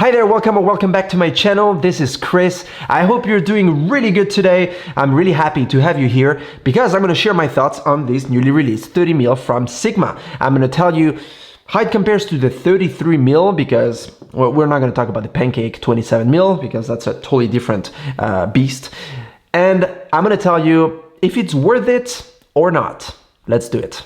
Hi there, welcome or welcome back to my channel. This is Chris. I hope you're doing really good today. I'm really happy to have you here because I'm going to share my thoughts on this newly released 30mm from Sigma. I'm going to tell you how it compares to the 33mm because we're not going to talk about the Pancake 27mm because that's a totally different beast. And I'm going to tell you if it's worth it or not. Let's do it.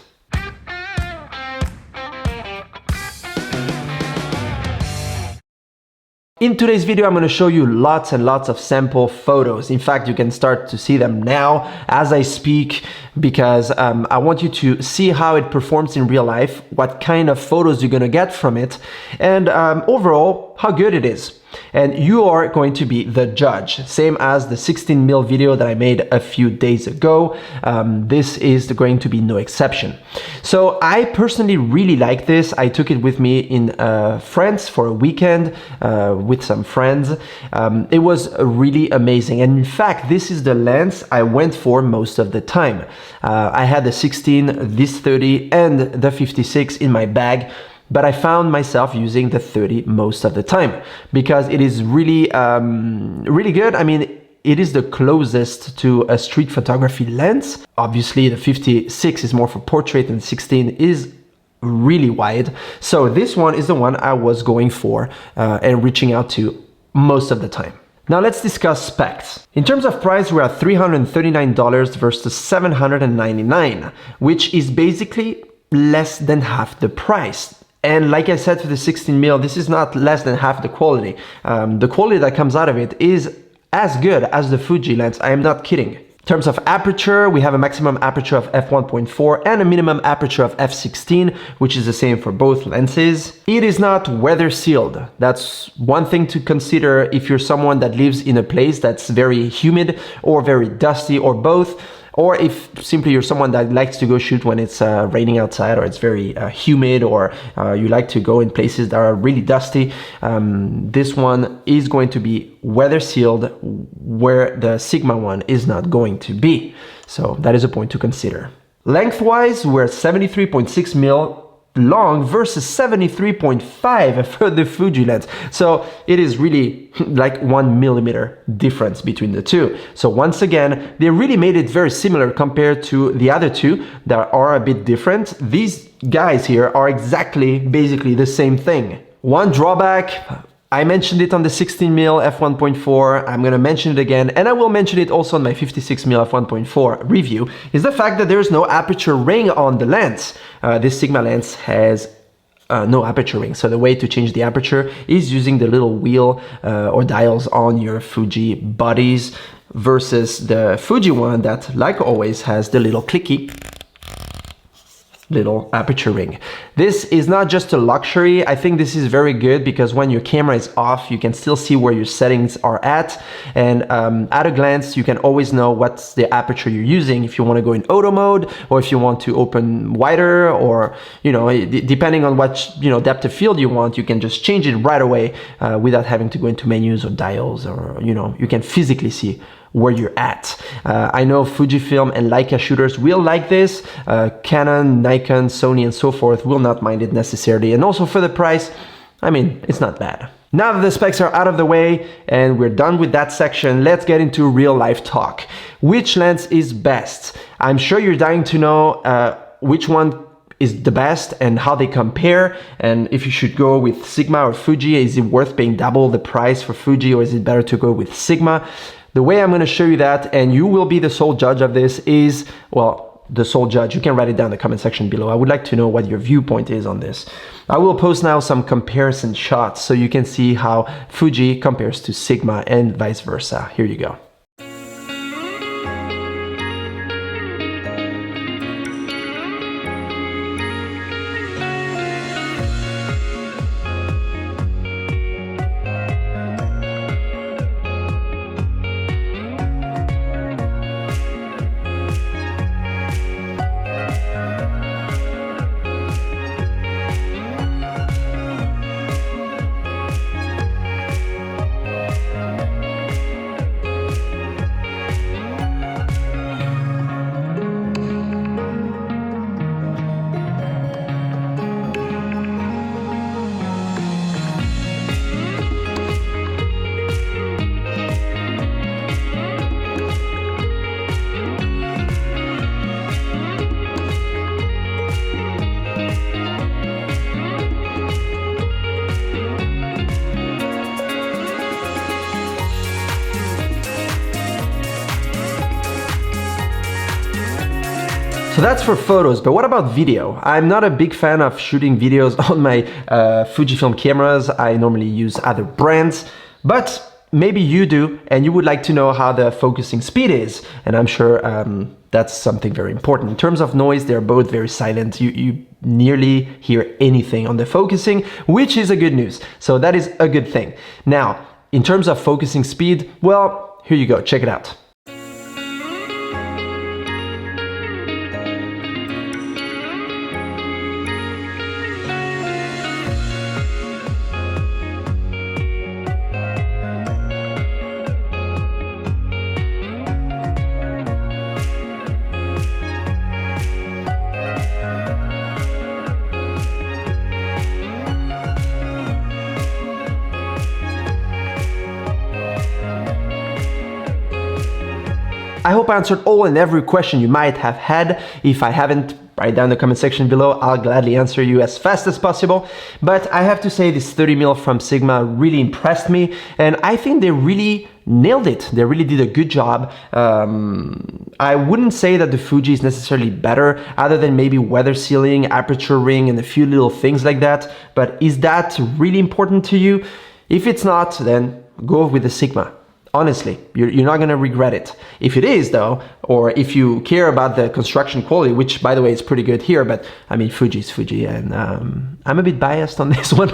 In today's video, I'm going to show you lots and lots of sample photos. In fact, you can start to see them now as I speak because I want you to see how it performs in real life, what kind of photos you're going to get from it, and overall, how good it is. And you are going to be the judge, same as the 16mm video that I made a few days ago. This is going to be no exception. So I personally really like this. I took it with me in France for a weekend with some friends. It was really amazing. And in fact, this is the lens I went for most of the time. I had the 16, this 30 and the 56 in my bag. But I found myself using the 30 most of the time because it is really, really good. I mean, it is the closest to a street photography lens. Obviously, the 56 is more for portrait and 16 is really wide. So this one is the one I was going for and reaching out to most of the time. Now let's discuss specs. In terms of price, we're at $339 versus $799, which is basically less than half the price. And like I said for the 16mm, this is not less than half the quality. The quality that comes out of it is as good as the Fuji lens. I am not kidding. In terms of aperture, we have a maximum aperture of f1.4 and a minimum aperture of f16, which is the same for both lenses. It is not weather sealed. That's one thing to consider if you're someone that lives in a place that's very humid or very dusty or both. Or if simply you're someone that likes to go shoot when it's raining outside or it's very humid, or you like to go in places that are really dusty, this one is going to be weather sealed where the Sigma one is not going to be. So that is a point to consider. Lengthwise, we're 73.6mm long versus 73.5 for the Fuji lens. So it is really like 1mm difference between the two. So once again, they really made it very similar compared to the other two that are a bit different. These guys here are exactly, basically the same thing. One drawback, I mentioned it on the 16mm f1.4, I'm going to mention it again, and I will mention it also on my 56mm f1.4 review, is the fact that there is no aperture ring on the lens. This Sigma lens has no aperture ring, so the way to change the aperture is using the little wheel or dials on your Fuji bodies versus the Fuji one that, like always, has the little clicky little aperture ring. This is not just a luxury. I think this is very good because when your camera is off, you can still see where your settings are at, and at a glance you can always know what's the aperture you're using, if you want to go in auto mode or if you want to open wider, or depending on what depth of field you want, you can just change it right away without having to go into menus or dials, or you can physically see where you're at. I know Fujifilm and Leica shooters will like this. Canon, Nikon, Sony and so forth will not mind it necessarily. And also for the price, I mean, it's not bad. Now that the specs are out of the way and we're done with that section, let's get into real life talk. Which lens is best? I'm sure you're dying to know which one is the best and how they compare, and if you should go with Sigma or Fuji. Is it worth paying double the price for Fuji, or is it better to go with Sigma? The way I'm going to show you that, and you will be the sole judge of this, is, well, the sole judge. You can write it down in the comment section below. I would like to know what your viewpoint is on this. I will post now some comparison shots so you can see how Fuji compares to Sigma and vice versa. Here you go. So that's for photos, but what about video? I'm not a big fan of shooting videos on my Fujifilm cameras. I normally use other brands, but maybe you do, and you would like to know how the focusing speed is, and I'm sure that's something very important. In terms of noise, they're both very silent. You nearly hear anything on the focusing, which is a good news. So that is a good thing. Now, in terms of focusing speed, well, here you go, check it out. I hope I answered all and every question you might have had. If I haven't, write down in the comment section below. I'll gladly answer you as fast as possible. But I have to say this 30mm from Sigma really impressed me, and I think they really nailed it. They really did a good job. I wouldn't say that the Fuji is necessarily better, other than maybe weather sealing, aperture ring, and a few little things like that. But is that really important to you? If it's not, then go with the Sigma. Honestly, you're not going to regret it. If it is though, or if you care about the construction quality, which by the way is pretty good here, but I mean Fuji is Fuji, and I'm a bit biased on this one.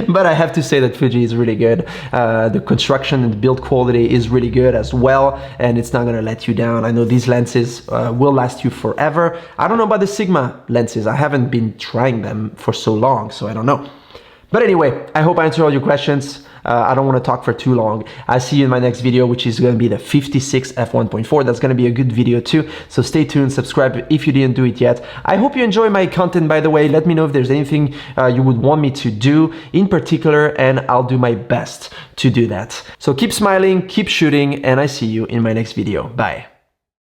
But I have to say that Fuji is really good. The construction and build quality is really good as well, and it's not going to let you down. I know these lenses will last you forever. I don't know about the Sigma lenses. I haven't been trying them for so long, so I don't know. But anyway, I hope I answered all your questions. I don't want to talk for too long. I'll see you in my next video, which is going to be the 56 f1.4. That's going to be a good video too. So stay tuned, subscribe if you didn't do it yet. I hope you enjoy my content, by the way. Let me know if there's anything you would want me to do in particular, and I'll do my best to do that. So keep smiling, keep shooting, and I see you in my next video. Bye.